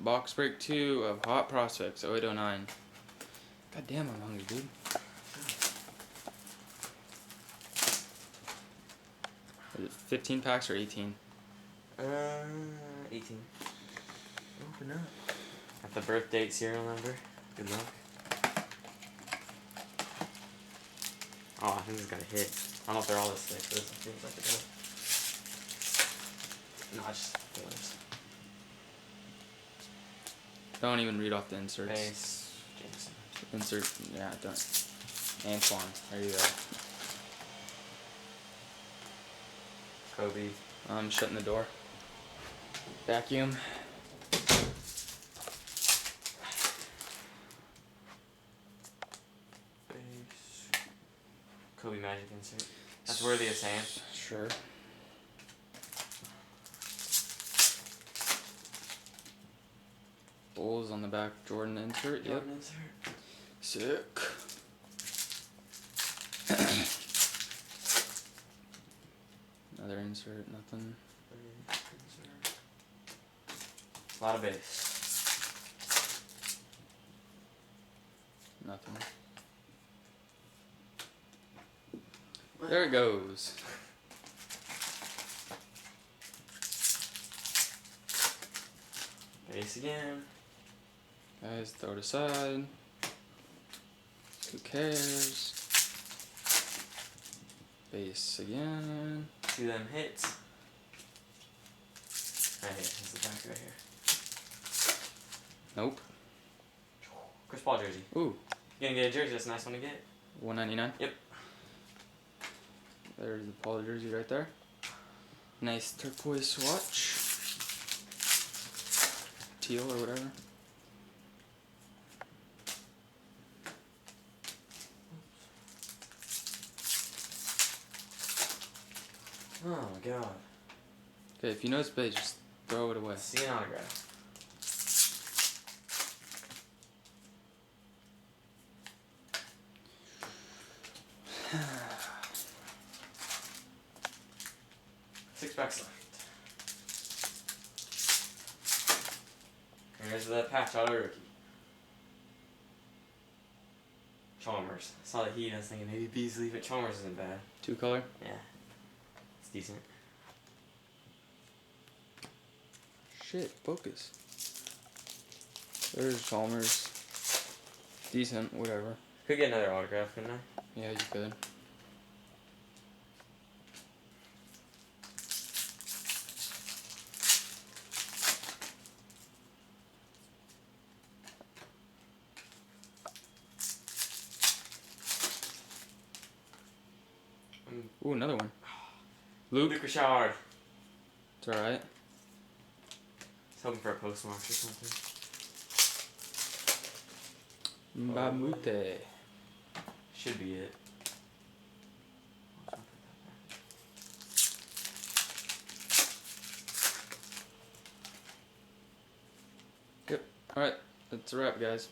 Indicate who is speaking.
Speaker 1: Box break 2 of Hot Prospects 0809. God damn, I'm hungry, dude. Is it 15 packs or 18?
Speaker 2: 18. Open up. Got the birth date serial number. Good luck. Oh, I think this got a hit. I don't know if they're all this thick, but this one feels like it does. No, just fillers.
Speaker 1: Don't even read off the inserts.
Speaker 2: Base. Jameson.
Speaker 1: Insert, yeah, don't. Antoine, there you go.
Speaker 2: Kobe.
Speaker 1: I'm shutting the door. Vacuum.
Speaker 2: Base. Kobe Magic insert. That's worthy of saying.
Speaker 1: Sure. Bulls on the back, Jordan insert.
Speaker 2: Jordan
Speaker 1: Yep.
Speaker 2: insert.
Speaker 1: Sick. Another insert, nothing.
Speaker 2: Insert. A lot of base.
Speaker 1: Nothing. There it goes.
Speaker 2: Base again.
Speaker 1: Guys, throw it aside. Who cares? Base again.
Speaker 2: 2 of them hits. Right here. Here's the back right here.
Speaker 1: Nope.
Speaker 2: Chris Paul jersey.
Speaker 1: Ooh.
Speaker 2: You gonna get a jersey? That's a nice one to get.
Speaker 1: $199.
Speaker 2: Yep.
Speaker 1: There's the Paul jersey right there. Nice turquoise swatch. Teal or whatever.
Speaker 2: Oh my god.
Speaker 1: Okay, if you know it's base, just throw it away.
Speaker 2: See an autograph. Six packs left. Here's the patch auto rookie. Chalmers. Saw the Heat, I was thinking maybe Beasley, but Chalmers isn't bad.
Speaker 1: 2 color.
Speaker 2: Yeah. It's decent.
Speaker 1: Shit, focus. There's Chalmers. Decent, whatever.
Speaker 2: Could get another autograph, couldn't I?
Speaker 1: Yeah, you could. Ooh, another one.
Speaker 2: Luke Richard.
Speaker 1: It's alright.
Speaker 2: He's hoping for a postmark or something.
Speaker 1: Mbamute.
Speaker 2: Should be it.
Speaker 1: Yep. Alright, that's a wrap, guys.